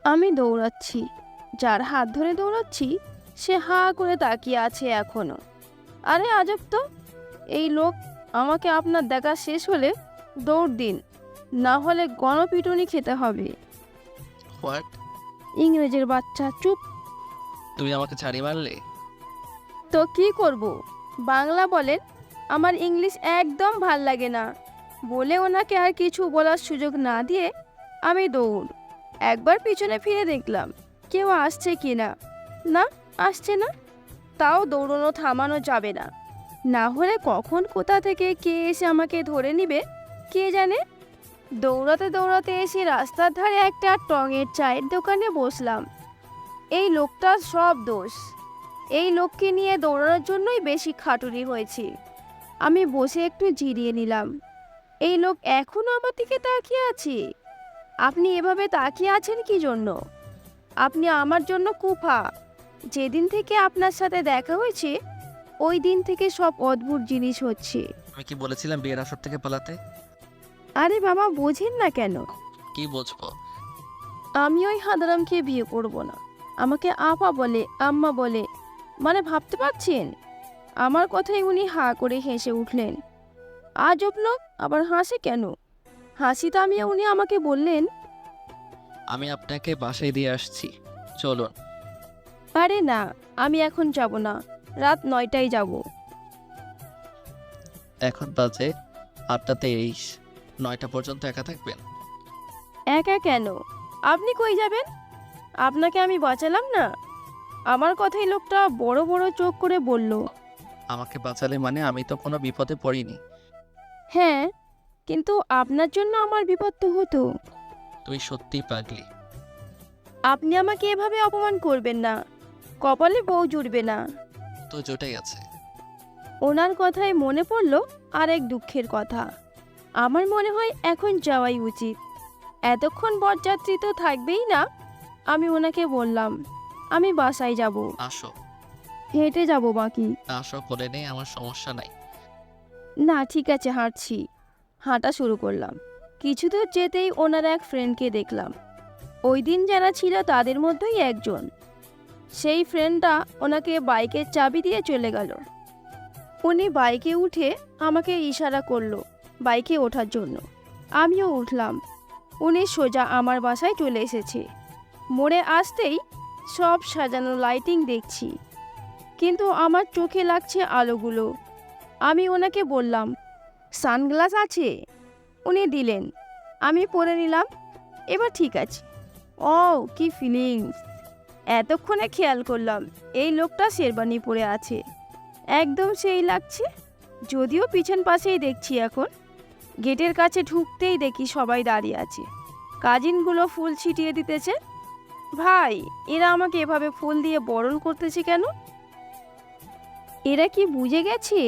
আমি দৌড়াচ্ছি, যার হাত ধরে দৌড়াচ্ছি সে হাঁ করে তাকিয়ে আছে এখনো। আরে আজব তো, এই লোক আমাকে আপনার দেখা শেষ হলে দৌড় দিন, না হলে গণপিটুনি খেতে হবে। হোয়াট? ইংরেজের বাচ্চা, চুপ। তুমি আমাকে ছাড়ি মারলে? তো কি করব, বাংলা বলেন, আমার ইংলিশ একদম ভাল লাগে না বলে ওনাকে আর কিছু বলার সুযোগ না দিয়ে আমি দৌড়। একবার পিছনে ফিরে দেখলাম কেউ আসছে কি না। না, আসছে না। তাও দৌড়ানো থামানো যাবে না, না হলে কখন কোথা থেকে কে এসে আমাকে ধরে নিবে কে জানে। দৌড়াতে দৌড়াতে এসে রাস্তার ধারে একটা টঙের চায়ের দোকানে বসলাম। এই লোকটার সব দোষ, এই লোককে নিয়ে দৌড়ানোর জন্যই বেশি খাটুনি হয়েছে। আমি বসে একটু জিরিয়ে নিলাম। এই লোক এখনো আমার দিকে তাকিয়ে আছে। আপনি এভাবে তাকিয়ে আছেন কি জন্য? আপনি আমার জন্য কুফা। যেদিন থেকে আপনার সাথে দেখা হয়েছে ওই দিন থেকে সব অদ্ভুত জিনিস হচ্ছে। আমি কি বলেছিলাম বিয়ের আসর থেকে পালাতে? আরে বাবা, বোঝেন না কেন? কি বুঝবো? আমি ওই হাঁদারামকে বিয়ে করব না। আমাকে আপা বলে, আম্মা বলে, মানে ভাবতে পারছেন? আমার কথায় উনি হাঁ করে হেসে উঠলেন। আজব লোক, আবার হাসে কেন? হাসি থামিয়ে উনি আমাকে বললেন, আমি আপনাকে বাসায় দিয়ে আসছি, চলুন। আরে না, আমি এখন যাব না, রাত 9টায় যাব। এখন বাজে 8:23। 9টা পর্যন্ত একা থাকবেন? একা কেন? আপনি কই যাবেন? আপনাকে আমি বাঁচালাম না? আমার কথাই লোকটা বড় বড় চোখ করে বলল। আমাকে বাঁচালে মানে আমি তো কোনো বিপদে পড়িনি। হ্যাঁ, কিন্তু আপনার জন্য আমার বিপদ তো হতো। তুই সত্যিই পাগলি। আপনি আমাকে এভাবে অপমান করবেন না, কপালে বউ জুড়বে না। তো জুটেই আছে। ওনার কথায় মনে পড়ল আরেক দুঃখের কথা। আমার মনে হয় এখন যাওয়াই উচিত, এতক্ষণ বরযাত্রী তো থাকবেই না। আমি ওনাকে বললাম, আমি বাসায় যাব, আসো। হেঁটে যাব বাকি। আসো, করে নেই, আমার সমস্যা নাই। না ঠিক আছে, হাঁটছি। হাঁটা শুরু করলাম। কিছু দূর যেতেই ওনার এক ফ্রেন্ডকে দেখলাম। ওই দিন যারা ছিল তাদের মধ্যেই একজন। সেই ফ্রেন্ডটা ওনাকে বাইকের চাবি দিয়ে চলে গেল। উনি বাইকে উঠে আমাকে ইশারা করলো বাইকে ওঠার জন্য। আমিও উঠলাম। উনি সোজা আমার বাসায় চলে এসেছে। মোড়ে আসতেই সব সাজানো লাইটিং দেখছি, কিন্তু আমার চোখে লাগছে আলোগুলো। আমি ওনাকে বললাম, সানগ্লাস আছে? উনি দিলেন, আমি পরে নিলাম। এবার ঠিক আছে। ও কি ফিলিংস! এতক্ষণে খেয়াল করলাম এই লোকটা শেরবানি পরে আছে, একদম সেই লাগছে। যদিও পিছন পাশেই দেখছি এখন। গেটের কাছে ঢুকতেই দেখি সবাই দাঁড়িয়ে আছে। কাজিনগুলো ফুল ছিটিয়ে দিতেছে। ভাই, এরা আমাকে এভাবে ফুল দিয়ে বরণ করতেছে কেন? এরা কি বুঝে গেছে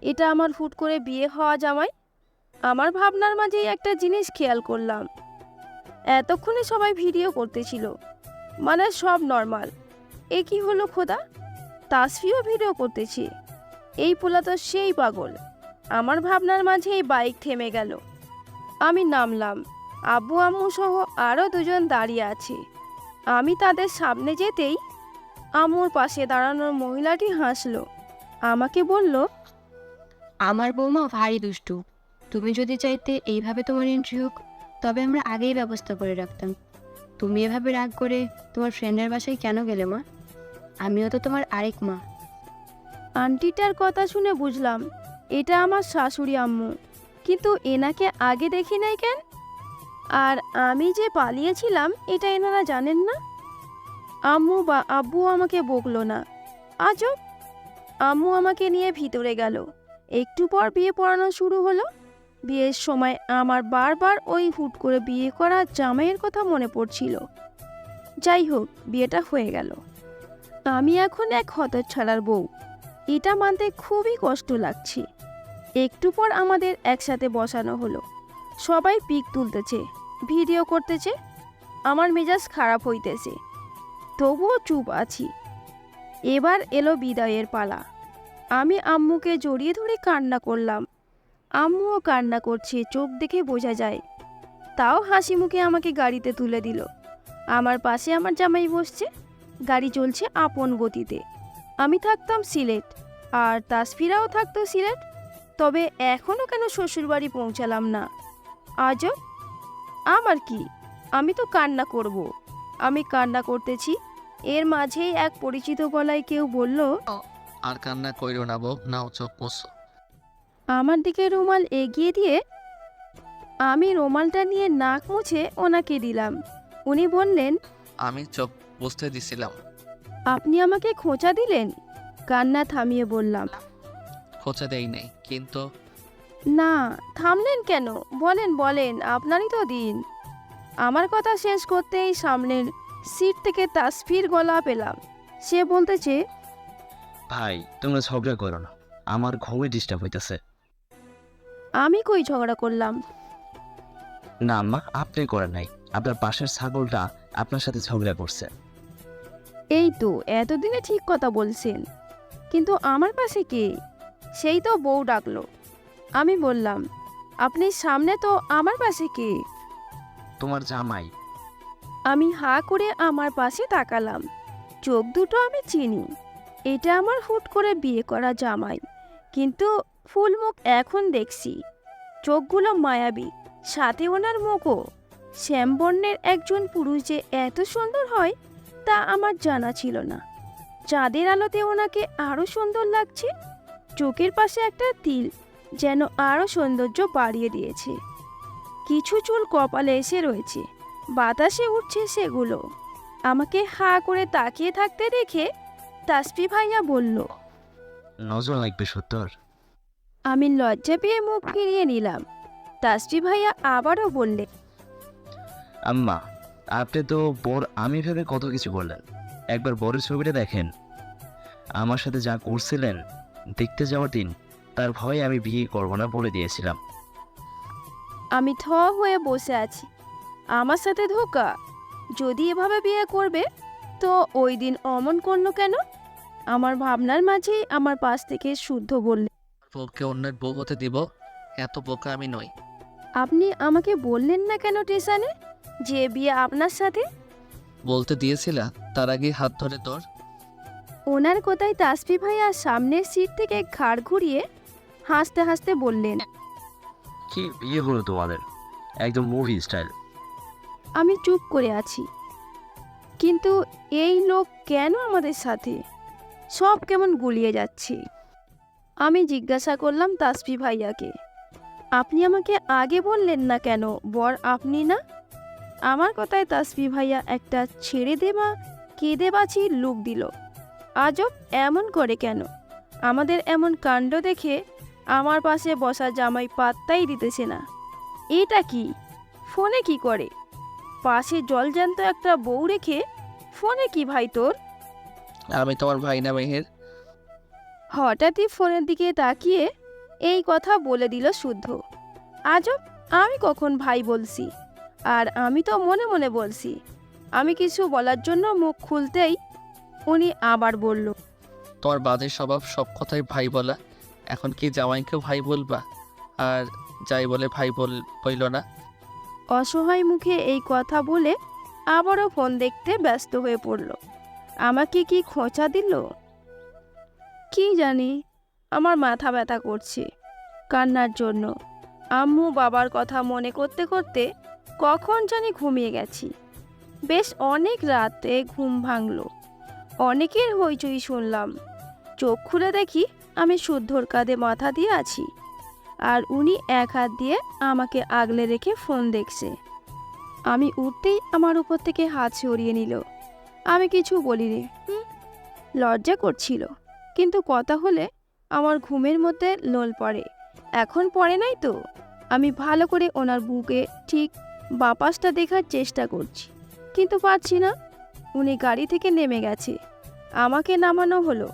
এটা আমার হুট করে বিয়ে হওয়া জামাই? আমার ভাবনার মাঝেই একটা জিনিস খেয়াল করলাম। এতক্ষণে সবাই ভিডিও করতেছিল, মানে সব নর্মাল। এ কি হলো খোদা, তাসফিও ভিডিও করতেছি। এই পোলা তো সেই পাগল। আমার ভাবনার মাঝেই বাইক থেমে গেল। আমি নামলাম। আব্বু আম্মু সহ আরও দুজন দাঁড়িয়ে আছে। আমি তাদের সামনে যেতেই আম্মুর পাশে দাঁড়ানোর মহিলাটি হাসলো, আমাকে বলল, আমার বৌমা ভারী দুষ্টু। তুমি যদি চাইতে এইভাবে তোমার এন্ট্রি হোক, তবে আমরা আগেই ব্যবস্থা করে রাখতাম। তুমি এভাবে রাগ করে তোমার ফ্রেন্ডের বাসায় কেন গেলে মা? আমিও তো তোমার আরেক মা। আন্টিটার কথা শুনে বুঝলাম এটা আমার শাশুড়ি আম্মু, কিন্তু এনাকে আগে দেখি নাই কেন? আর আমি যে পালিয়েছিলাম এটা এনারা জানেন না? আম্মু বা আব্বু আমাকে বকলো না। আজব। আম্মু আমাকে নিয়ে ভিতরে গেল। একটু পর বিয়ে পড়ানো শুরু হলো। বিয়ের সময় আমার বারবার ওই হুট করে বিয়ে করা জামাইয়ের কথা মনে পড়ছিল। যাই হোক, বিয়েটা হয়ে গেল। আমি এখন এক হতচ্ছাড়ার বউ, এটা মানতে খুবই কষ্ট লাগছে। একটু পর আমাদের একসাথে বসানো হলো। সবাই পিক তুলতেছে, ভিডিও করতেছে। আমার মেজাজ খারাপ হইতেছে, তবুও চুপ আছি। এবার এলো বিদায়ের পালা। আমি আম্মুকে জড়িয়ে ধরে কান্না করলাম। আম্মুও কান্না করছে, চোখ দেখে বোঝা যায়। তাও হাসি মুখে আমাকে গাড়িতে তুলে দিল। আমার পাশে আমার জামাই বসছে, গাড়ি চলছে আপন গতিতে। আমি থাকতাম সিলেট, আর তাসফিরাও থাকতো সিলেট। তবে এখনও কেন শ্বশুরবাড়ি পৌঁছালাম না? আজও আমার কি, আমি তো কান্না করব। আমি কান্না করতেছি, এর মাঝেই এক পরিচিত গলায় কেউ বলল, আর কান্না কইরো না বউ, নাও চোখ মুছো। আমার দিকে রুমাল এগিয়ে দিয়ে আমি রুমালটা নিয়ে নাক মুছে ওনাকে দিলাম। উনি বললেন, আমি চোখ বুঝতে দিছিলাম। আপনি আমাকে খোঁচা দিলেন? কান্না থামিয়ে বললাম, খোঁচা দেই নাই, কিন্তু না। থামলেন কেন? বলেন বলেন, আপনারই তো দিন। আমার কথা শেষ করতেই সামনের সিট থেকে তাসফির গলা পেলাম। সে বলতেছে, ভাই তোমরা ঝগড়া করো না, আমার ঘুমে ডিস্টার্ব হইতেছে। আমি কই ঝগড়া করলাম? না আম্মা, আপনি করেন নাই, আপনার পাশের ছাগলটা আপনার সাথে ঝগড়া করছে। এই তো এতদিনে ঠিক কথা বলছেন, কিন্তু আমার পাশে কে? সেই তো বউ ডাকলো। আমি বললাম, আপনি সামনে, তো আমার পাশে কে? তোমার জামাই। আমি হাঁ করে আমার পাশে তাকালাম। চোখ দুটো আমি চিনি, এটা আমার হুট করে বিয়ে করা জামাই। কিন্তু ফুল মুখ এখন দেখছি, চোখগুলো মায়াবী, সাথে ওনার মুখও। শ্যামবর্ণের একজন পুরুষ যে এত সুন্দর হয় তা আমার জানা ছিল না। চাঁদের আলোতে ওনাকে আরও সুন্দর লাগছে। চোখের পাশে একটা তিল যেন আরও সৌন্দর্য বাড়িয়ে দিয়েছে। কিছু চুল কপালে এসে রয়েছে, বাতাসে উঠছে সেগুলো। আমাকে হাঁ করে তাকিয়ে থাকতে দেখে তাসফি ভাইয়া বলল। নজর লাগবে সত্তর। আমি লজ্জা পেয়ে মুখ ফিরিয়ে নিলাম। তাসফি ভাইয়া আবারও বললে, আম্মা, আপনি তো বর আমি ভেবে কত কিছু বললেন, একবার বরের ছবিটা দেখেন। আমার সাথে যা করছিলেন দেখতে যাওয়ার দিন, তার ভয়ে আমি বিয়ে করবো না বলে দিয়েছিলাম। আমি থ হয়ে বসে আছি। আমার সাথে ধোকা? যদি এভাবে বিয়ে করবে তো ওই দিন অমন করলো কেন? আমার ভাবনার মাঝেই আমার পাশ থেকে শুদ্ধ বললে, বউকে অন্যের বউ হতে দিব? এত বোকা আমি নই। আপনি আমাকে বললেন না কেন স্টেশনে যে বিয়ে আপনার সাথে? বলতে দিয়েছিলা, তার আগে হাত ধরে তোর। ওনার কথায় তাসফি ভাইয়া সামনের সিট থেকে ঘাড় ঘুরিয়ে হাসতে হাসতে বললেন, কি বিয়ে হলো তোমাদের, একদম মুভি স্টাইল। আমি চুপ করে আছি। কিন্তু এই লোক কেন আমাদের সাথে? সব কেমন গুলিয়ে যাচ্ছে। আমি জিজ্ঞাসা করলাম তাসফি ভাইয়াকে, আপনি আমাকে আগে বললেন না কেন বর আপনি না? আমার কথায় তাসফি ভাইয়া একটা ছেড়ে দেবা কেঁদে বাঁচি লুক দিল। আজব এমন করে কেন? আমাদের এমন কাণ্ড দেখে আমার পাশে বসা জামাই পাত্তাই দিতেছে না। এটা কি? ফোনে কি করে? পাশে জলজ্যান্ত একটা বউ রেখে ফোনে কি ভাই তোর? আমি তোমার ভাই না মেহের? হঠাৎই ফোনের দিকে তাকিয়ে এই কথা বলে দিল শুদ্ধ। আজব, আমি কখন ভাই বলছি? আর আমি তো মনে মনে বলছি। আমি কিছু বলার জন্য মুখ খুলতেই উনি আবার বলল, তোমার বাজে স্বভাব, সব কথাই ভাই বলা। এখন কি জামাইকেও ভাই বলবা? আর যাই বলে ভাই বইল না। অসহায় মুখে এই কথা বলে আবারও ফোন দেখতে ব্যস্ত হয়ে পড়ল। আমাকে কি খোঁচা দিল? কি জানি, আমার মাথা ব্যথা করছে কান্নার জন্য। আম্মু বাবার কথা মনে করতে করতে কখন জানি ঘুমিয়ে গেছি। বেশ অনেক রাতে ঘুম ভাঙলো। অনেকের হইচই শুনলাম। চোখ খুলে দেখি আমি শুদ্ধর কাঁধে মাথা দিয়ে আছি, আর উনি এক হাত দিয়ে আমাকে আগলে রেখে ফোন দেখছে। আমি উঠতেই আমার উপর থেকে হাত সরিয়ে নিল। আমি কিছু বলিনি। লজ্জা করছিল, কিন্তু কথা হলে আমার ঘুমের মধ্যে লোল পড়ে। এখন পড়ে নাই তো। আমি ভালো করে ওনার বুকে ঠিক বাপাসটা দেখার চেষ্টা করছি, কিন্তু পারছি না। উনি গাড়ি থেকে নেমে গেছে, আমাকে নামানো হলো।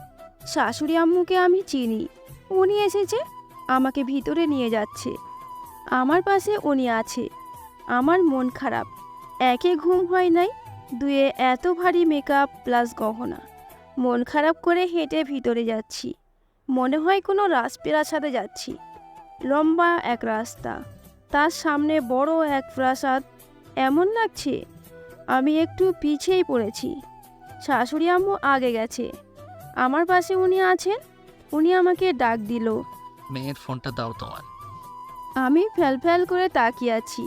শাশুড়ি আম্মুকে আমি চিনি। উনি এসেছে, আমাকে ভিতরে নিয়ে যাচ্ছে। আমার পাশে উনি আছে। আমার মন খারাপ। একে ঘুম হয় নাই, দুয়ে এত ভারী মেকআপ প্লাস গহনা। মন খারাপ করে হেঁটে ভিতরে যাচ্ছি। মনে হয় কোনো রাজপ্রাসাদে যাচ্ছি। লম্বা এক রাস্তা, তার সামনে বড় এক প্রাসাদ। এমন লাগছে আমি একটু পিছিয়েই পড়েছি। শাশুড়ি আম্মু আগে গেছে, আমার পাশে উনি আছেন। উনি আমাকে ডাক দিল। মেহের ফোনটা দাও তোমার। আমি ফ্যাল করে তাকিয়ে আছি।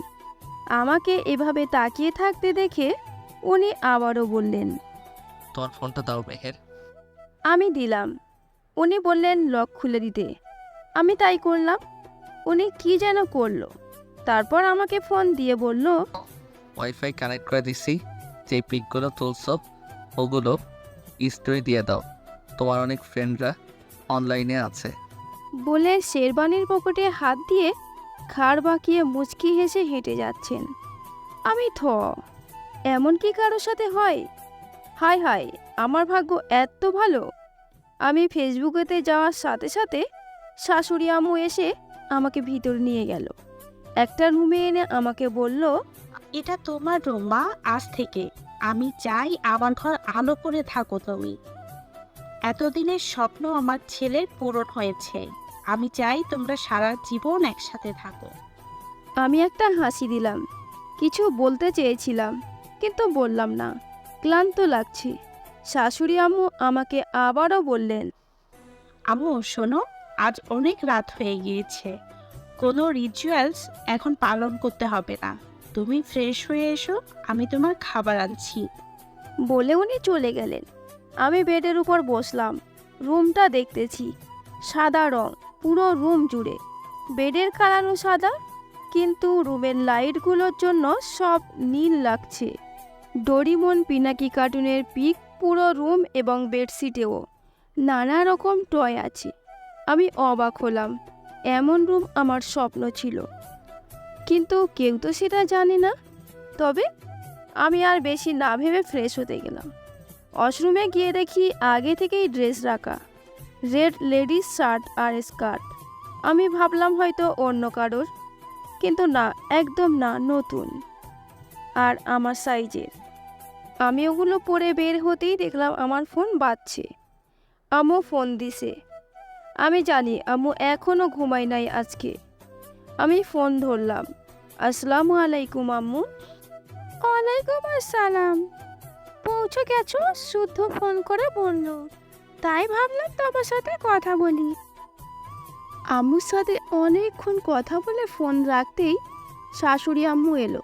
আমাকে এভাবে তাকিয়ে থাকতে দেখে উনি আবারও বললেন। তোমার ফোনটা দাও মেহের। আমি দিলাম। উনি বললেন লক খুলে দিতে। আমি তাই করলাম। উনি কি যেন করলো, তারপর আমাকে ফোন দিয়ে বলল, ওয়াইফাই কানেক্ট করে দিছি, যে পিকগুলো তুলছো ওগুলো স্টোরি দিয়ে দাও, তোমার অনেক ফ্রেন্ডরা অনলাইনে আছে। বলে শেরবানির পকেটে হাত দিয়ে ঘাড় বাঁকিয়ে মুচকি হেসে হেঁটে যাচ্ছেন। আমি এমন কি কারোর সাথে হয়? হায় হায়, আমার ভাগ্য এত ভালো। আমি ফেসবুকেতে যাওয়ার সাথে সাথে শাশুড়ি আম্মু এসে আমাকে ভিতর নিয়ে গেল। একটা রুমে এনে আমাকে বলল, এটা তোমার রুম মা, আজ থেকে। আমি চাই আমার ঘর আলো করে থাকো তুমি। এতদিনের স্বপ্ন আমার ছেলের পূরণ হয়েছে। আমি চাই তোমরা সারা জীবন একসাথে থাকো। আমি একটা হাসি দিলাম। কিছু বলতে চেয়েছিলাম কিন্তু বললাম না, ক্লান্ত লাগছে। শাশুড়ি আম্মু আমাকে আবারও বললেন, আম্মু শোনো, আজ অনেক রাত হয়ে গিয়েছে। কোনো রিচুয়ালস এখন পালন করতে হবে না। তুমি ফ্রেশ হয়ে এসো, আমি তোমার খাবার আনছি। বলে উনি চলে গেলেন। আমি বেডের উপর বসলাম। রুমটা দেখতেছি, সাদা রং পুরো রুম জুড়ে। বেডের কালারও সাদা, কিন্তু রুমের লাইটগুলোর জন্য সব নীল লাগছে। ডোরিমন পিনাকি কার্টুনের পিক পুরো রুম এবং বেডশিটেও। নানা রকম টয় আছে। আমি অবাক হলাম। এমন রুম আমার স্বপ্ন ছিল, কিন্তু কেউ তো সেটা জানে না। তবে আমি আর বেশি না ভেবে ফ্রেশ হতে গেলাম। ওয়াশরুমে গিয়ে দেখি আগে থেকেই ড্রেস রাখা, রেড লেডিস শার্ট আর স্কার্ট। আমি ভাবলাম হয়তো অন্য কারোর, কিন্তু না, একদম না, নতুন আর আমার সাইজের। আমি ওগুলো পরে বের হতেই দেখলাম আমার ফোন বাজছে। আম্মু ফোন দিছে। আমি জানি আম্মু এখনও ঘুমায় নাই আজকে। আমি ফোন ধরলাম। আসসালামু আলাইকুম আম্মু। ওয়ালাইকুম আসসালাম। পৌঁছে গেছো? শুদ্ধ ফোন করে বলল, তাই ভাবলাম তোমার সাথে কথা বলি। আম্মুর সাথে অনেকক্ষণ কথা বলে ফোন রাখতেই শাশুড়ি আম্মু এলো।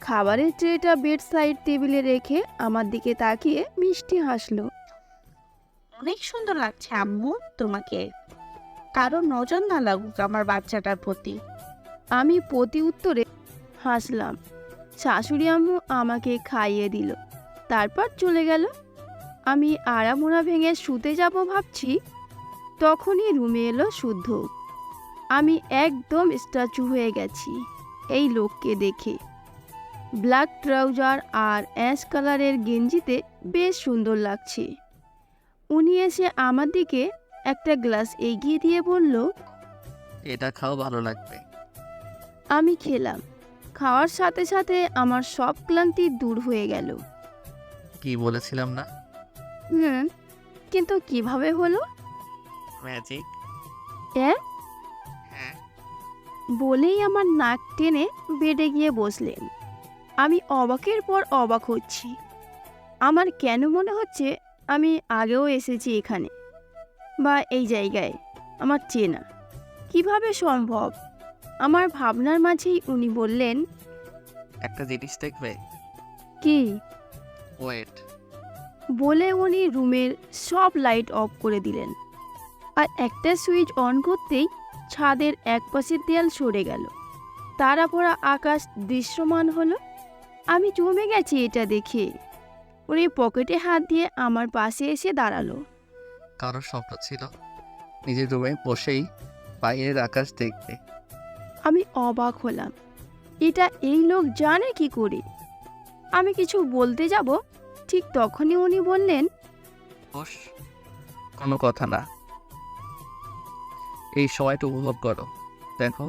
খাবারের ট্রেটা বেড সাইড টেবিলে রেখে আমার দিকে তাকিয়ে মিষ্টি হাসলো। অনেক সুন্দর লাগছে আম্মু তোমাকে। কারো নজর না লাগুক আমার বাচ্চাটার প্রতি। আমি প্রতি উত্তরে হাসলাম। শাশুড়ি আম্মু আমাকে খাইয়ে দিল, তারপর চলে গেল। আমি আড়ামোড়া ভেঙে শুতে যাব ভাবছি, তখনই রুমে এলো শুদ্ধ। আমি একদম স্ট্যাচু হয়ে গেছি এই লোককে দেখে। ব্ল্যাক ট্রাউজার আর অ্যাশ কালারের গেঞ্জিতে বেশ সুন্দর লাগছে। উনি এসে আমার দিকে একটা গ্লাস এগিয়ে দিয়ে বলল, এটা খাও, ভালো লাগবে। আমি খেলাম। খাওয়ার সাথে সাথে আমার সব ক্লান্তি দূর হয়ে গেল। কি বলেছিলাম না, কিন্তু কিভাবে হলো? ম্যাজিক। হ্যাঁ, হ্যাঁ, বলেই আমার নাক টেনে বেডে গিয়ে বসলেন। আমি অবাকের পর অবাক হচ্ছি। আমার কেন মনে হচ্ছে আমি আগেও এসেছি এখানে, বা এই জায়গায় আমার চেনা। কিভাবে সম্ভব? আমার ভাবনার মাঝেই উনি বললেন, একটা জিনিস দেখবে? কি? ওয়েট। বলে উনি রুমের সব লাইট অফ করে দিলেন। আর একটা সুইচ অন করতেই ছাদের একপাশের দেয়াল সরে গেল। তারা পড়া আকাশ দৃশ্যমান হলো। আমি জমে গেছি এটা দেখে। উনি পকেটে হাত দিয়ে আমার পাশে এসে দাঁড়ালো। কারোর স্বপ্ন ছিল নিজের রুমে বসেই বাইরের আকাশ দেখবে। আমি অবাক হলাম, এটা এই লোক জানে কি করে? আমি কিছু বলতে যাব, ঠিক তখনই উনি বললেন, বস, কোনো কথা না, এই সময়টা উপভোগ করো। দেখো,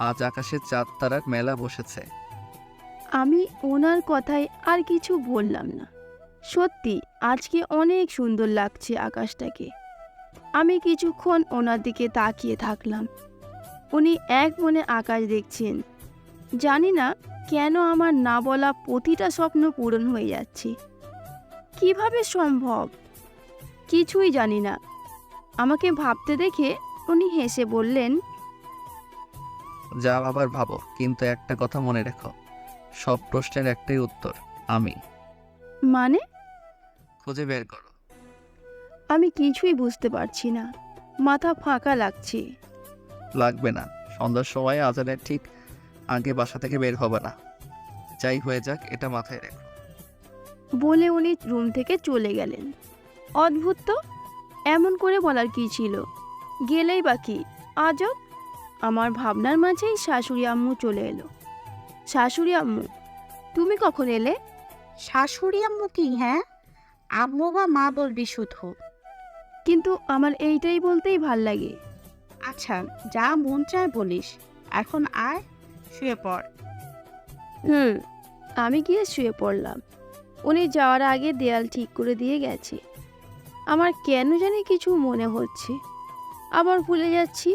আজ আকাশে চাঁদ তারার মেলা বসেছে। আমি ওনার কথায় আর কিছু বললাম না। সত্যি আজকে অনেক সুন্দর লাগছে আকাশটাকে। আমি কিছুক্ষণ ওনার দিকে তাকিয়ে থাকলাম। উনি এক মনে আকাশ দেখছেন। জানি না কেন আমার না বলা প্রতিটা স্বপ্ন পূরণ হয়ে যাচ্ছে? কিভাবে সম্ভব? কিছুই জানি না। আমাকে ভাবতে দেখে উনি হেসে বললেন, যা আবার ভাবো, কিন্তু একটা কথা মনে রেখো, সব প্রশ্নের একটাই উত্তর, আমি। মানে? খুঁজে বের করো। আমি কিছুই বুঝতে পারছি না, মাথা ফাঁকা লাগছে। লাগবে না, সন্ধ্যার সময় আজানের ঠিক আগে বাসা থেকে বের হবে না। যাই হয়ে যাক, এটা মাথায় রেখো। বলে উনি রুম থেকে চলে গেলেন। অদ্ভুত তো, এমন করে বলার কি ছিল? গেলেই বা কি আজব। আমার ভাবনার মাঝেই শাশুড়ি আম্মু চলে এলো। শাশুড়ি আম্মু, তুমি কখন এলে? শাশুড়ি আম্মু কি? হ্যাঁ, আম্মু বা মা বলবি শুধু। কিন্তু আমার এইটাই বলতেই ভাল লাগে। আচ্ছা, যা মন চায় বলিস। এখন আয়, শুয়ে পড়। আমি গিয়ে শুয়ে পড়লাম। উনি যাওয়ার আগে দেয়াল ঠিক করে দিয়ে গেছে। আমার কেন জানি কিছু মনে হচ্ছে, আবার ভুলে যাচ্ছি।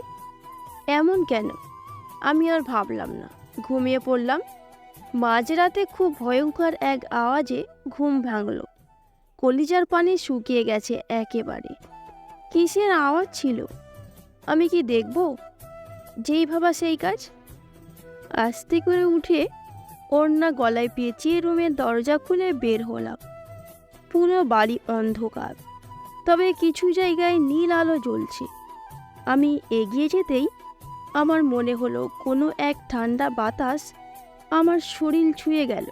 এমন কেন? আমি আর ভাবলাম না, ঘুমিয়ে পড়লাম। মাঝরাতে খুব ভয়ঙ্কর এক আওয়াজে ঘুম ভাঙল। কলিজার পানি শুকিয়ে গেছে একেবারে। কিসের আওয়াজ ছিল? আমি কি দেখব? যেই ভাবা সেই কাজ। আস্তে করে উঠে ওড়না গলায় পেঁচিয়ে রুমের দরজা খুলে বের হলাম। পুরো বাড়ি অন্ধকার, তবে কিছু জায়গায় নীল আলো জ্বলছে। আমি এগিয়ে যেতেই আমার মনে হলো কোনো এক ঠান্ডা বাতাস আমার শরীর ছুঁয়ে গেল।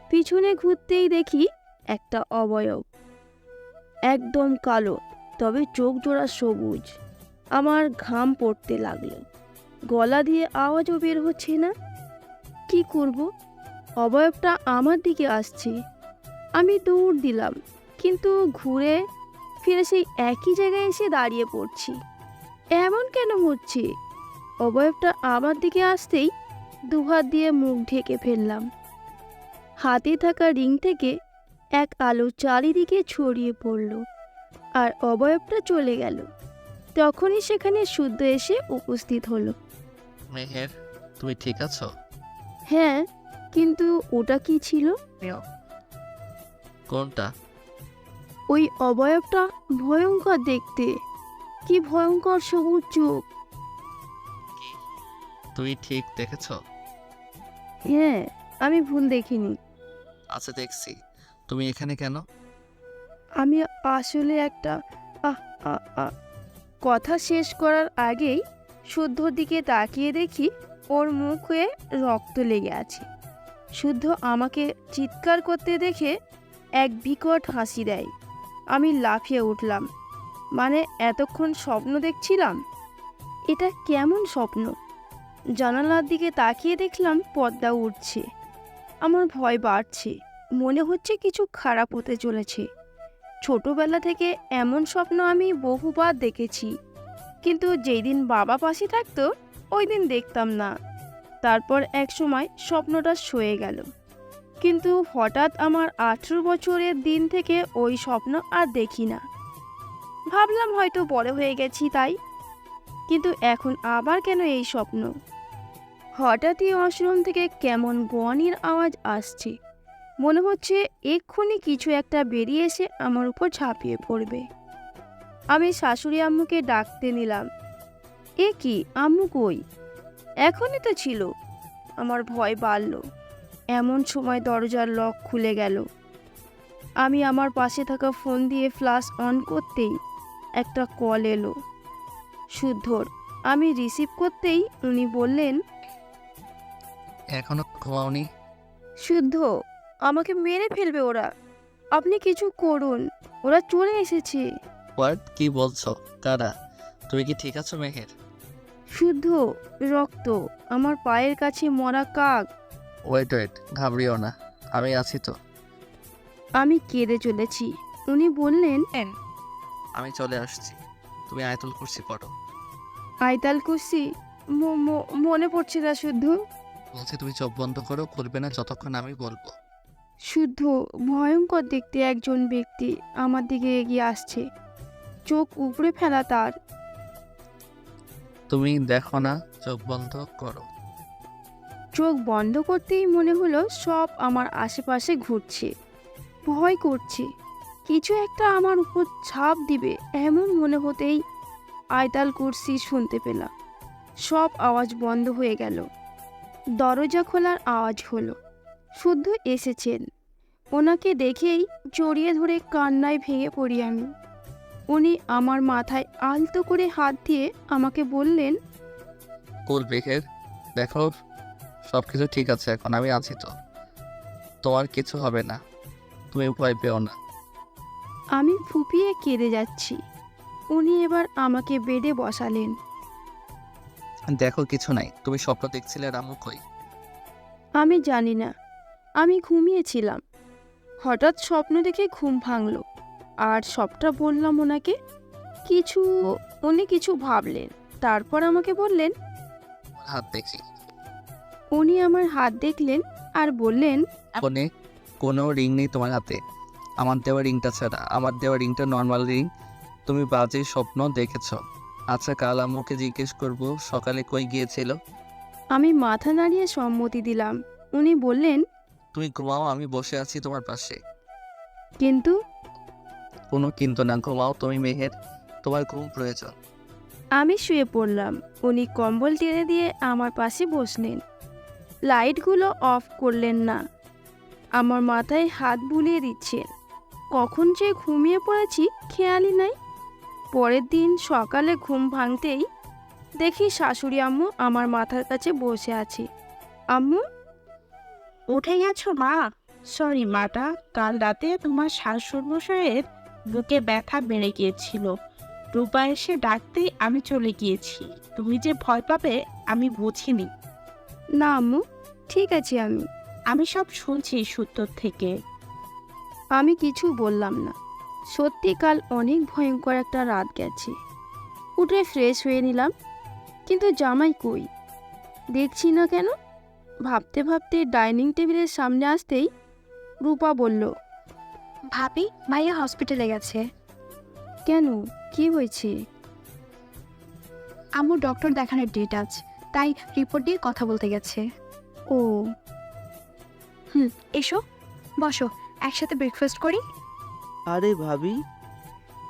পিছনে ঘুরতেই দেখি একটা অবয়ব, একদম কালো, তবে চোখ জোড়া সবুজ। আমার ঘাম পড়তে লাগলো। গলা দিয়ে আওয়াজও বের হচ্ছে না। কি করব? অবয়বটা আমার দিকে আসছে। আমি দৌড় দিলাম, কিন্তু ঘুরে ফিরে সেই একই জায়গায় এসে দাঁড়িয়ে পড়ছি। এমন কেন হচ্ছে? অবয়বটা আমার দিকে আসতেই দুহাত দিয়ে মুখ ঢেকে ফেললাম। হাতে থাকা রিং থেকে এক আলো চারিদিকে ছড়িয়ে পড়ল, আর অবয়বটা চলে গেল। তখনই সেখানে শুদ্ধ এসে উপস্থিত হলো। মেহের, তুমি ঠিক আছো? হ্যাঁ, কিন্তু ওটা কি ছিল? কোনটা? ওই অবয়বটা ভয়ঙ্কর দেখতে। কি ভয়ঙ্কর সবুজ চোখ। তুমি ঠিক দেখেছো? হ্যাঁ, আমি ভুল দেখিনি। আচ্ছা, দেখছি। তুমি এখানে কেন? আমি আসলে একটা আহ, আহ, আহ। কথা শেষ করার আগেই শুদ্ধর দিকে তাকিয়ে দেখি ওর মুখে রক্ত লেগে আছে। শুদ্ধ আমাকে চিৎকার করতে দেখে এক বিকট হাসি দেয়। আমি লাফিয়ে উঠলাম। মানে এতক্ষণ স্বপ্ন দেখছিলাম? এটা কেমন স্বপ্ন? জানালার দিকে তাকিয়ে দেখলাম পর্দা উঠছে। আমার ভয় বাড়ছে, মনে হচ্ছে কিছু খারাপ হতে চলেছে। ছোটবেলা থেকে এমন স্বপ্ন আমি বহুবার দেখেছি, কিন্তু যেই দিন বাবা পাশে থাকতো ওই দিন দেখতাম না। তারপর এক সময় স্বপ্নটা সয়ে গেল, কিন্তু হঠাৎ আমার 18 বছরের দিন থেকে ওই স্বপ্ন আর দেখি না। ভাবলাম হয়তো বড় হয়ে গেছি তাই, কিন্তু এখন আবার কেন এই স্বপ্ন? হঠাৎই ওয়াশরুম থেকে কেমন গোয়ানির আওয়াজ আসছে। মনে হচ্ছে এক্ষুনি কিছু একটা বেরিয়ে এসে আমার উপর ঝাঁপিয়ে পড়বে। আমি শাশুড়ি আম্মুকে ডাকতে নিলাম। এ কি, আম্মু কই? এখনই তো ছিল। আমার ভয় বাড়ল। এমন সময় দরজার লক খুলে গেল। আমি আমার পাশে থাকা ফোন দিয়ে ফ্ল্যাশ অন করতেই একটা কল এলো শুদ্ধর। আমি রিসিভ করতেই উনি বললেন, এখনো ঘুমাওনি? শুদ্ধ, আমাকে মেরে ফেলবে ওরা। আপনি কিছু করুন, ওরা চলে এসেছে। হোয়াট? কি বলছো? কারা? তুমি কি ঠিক আছো মেহের? শুদ্ধ, রক্ত, আমার পায়ের কাছে মরা কাক। ওয়েট ওয়েট, ঘাবড়িও না, আমি আছি তো। আমি কেঁদে চলেছি। উনি বললেন, আমি চলে আসছি, তুমি আয়াতুল কুরসি পড়ো। আয়তাল কুরসি মনে পড়ছে না শুদ্ধ। বলছি তুমি চোখ বন্ধ করো, খুলবে না যতক্ষণ আমি বলবো। শুদ্ধ, ভয়ঙ্কর দেখতে একজন ব্যক্তি আমার দিকে এগিয়ে আসছে। চোখ উপড়ে ফেলা তার। তুমি দেখো না, চোখ বন্ধ করো। চোখ বন্ধ করতেই মনে হলো সব আমার আশেপাশে ঘুরছে। ভয় করছে, কিছু একটা আমার উপর ছাপ দিবে এমন মনে হতেই আয়তাল কুরসি শুনতে পেলাম। সব আওয়াজ বন্ধ হয়ে গেল। দরজা খোলার আওয়াজ হলো। শুদ্ধ এসেছেন। ওনাকে দেখেই জড়িয়ে ধরে কান্নায় ভেঙে পড়ি আমি। উনি আমার মাথায় আলতো করে হাত দিয়ে আমাকে বললেন, কুল মেহের, দেখো সব কিছু ঠিক আছে, এখন আমি আছি তো, তোমার কিছু হবে না, তুমি ভয় পেও না। আমি ফুপিয়ে কেঁদে যাচ্ছি। উনি এবার আমাকে বেডে বসালেন। দেখো কিছু নাই, তুমি স্বপ্ন দেখছিলে রামু কই? আমি জানি না, আমি ঘুমিয়েছিলাম। হঠাৎ স্বপ্ন দেখে ঘুম ভাঙলো আর সবটা বললাম ওনাকে। উনি কিছু ভাবলেন, তারপর আমাকে বললেন। তোমার হাত দেখি। উনি আমার হাত দেখলেন আর বললেন, ফোনে কোনো রিং নেই তোমার হাতে, আমার দেওয়া রিংটা ছাড়া। আমার দেওয়া রিংটা নর্মাল রিং, তুমি বাজে স্বপ্ন দেখেছ। আচ্ছা, কাল আম্মুকে জিজ্ঞেস করব সকালে কই গিয়েছিল। আমি মাথা নাড়িয়ে সম্মতি দিলাম। উনি বললেন, তুমি ঘুমাও, আমি বসে আছি তোমার পাশে। কিন্তু কোনো কিন্তু না, ঘুমাও তুমি মেহের, তোমার ঘুম প্রয়োজন। আমি শুয়ে পড়লাম। উনি কম্বল টেনে দিয়ে আমার পাশে বসলেন। লাইটগুলো অফ করলেন না, আমার মাথায় হাত বুলিয়ে দিচ্ছেন। কখন যে ঘুমিয়ে পড়েছি খেয়ালই নাই। পরের দিন সকালে ঘুম ভাঙতেই দেখি শাশুড়ি আম্মু আমার মাথার কাছে বসে আছে। আম্মু, উঠে গেছো মা? সরি মাটা, কাল রাতে তোমার শাশুড়মশাইয়ের বুকে ব্যথা বেড়ে গিয়েছিল। রূপা এসে ডাকতেই আমি চলে গিয়েছি। তুমি যে ভয় পাবে আমি বুঝিনি। না আম্মু, ঠিক আছে আমি সব শুনছি সূত্র থেকে। আমি কিছু বললাম না। সত্যি কাল অনেক ভয়ঙ্কর একটা রাত গেছে। উঠে ফ্রেশ হয়ে নিলাম, কিন্তু জামাই কই, দেখছি না কেন। ভাবতে ভাবতে ডাইনিং টেবিলের সামনে আসতেই রূপা বলল, ভাবি, ভাইয়া হসপিটালে গেছে। কেন, কি হয়েছে? আম্মু ডক্টর দেখানোর ডেট আজ, তাই রিপোর্ট দিয়ে কথা বলতে গেছে। ও, এসো, বসো, একসাথে ব্রেকফাস্ট করি। আরে ভাবি,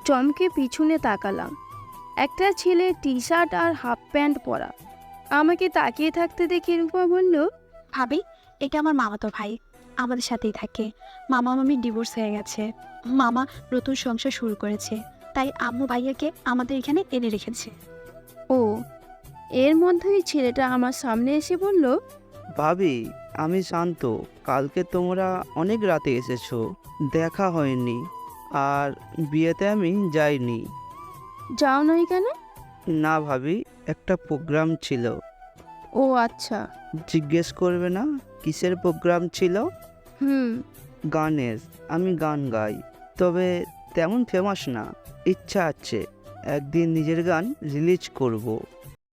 চমকে পিছনে তাকালাম। একটা ছেলে টি শার্ট আর হাফ প্যান্ট পরা আমাকে তাকিয়ে থাকতে দেখে রূপা বলল, ভাবি, এটা আমার মামাতো ভাই, আমাদের সাথেই থাকে। মামা মামি ডিভোর্স হয়ে গেছে, মামা নতুন সংসার শুরু করেছে, তাই আম্মু ভাইয়াকে আমাদের এখানে এনে রেখেছে। ও। এর মধ্যেই ছেলেটা আমার সামনে এসে বলল, ভাবি আমি শান্ত। কালকে তোমরা অনেক রাতে এসেছো, দেখা হয়নি, আর বিয়েতে আমি যাইনি। যাও নাই কেন? না ভাবি, একটা প্রোগ্রাম ছিল। ও আচ্ছা। জিজ্ঞেস করবে না কিসের প্রোগ্রাম ছিল? হুম। গানের। আমি গান গাই, তবে তেমন ফেমাস না। ইচ্ছা আছে একদিন নিজের গান রিলিজ করব।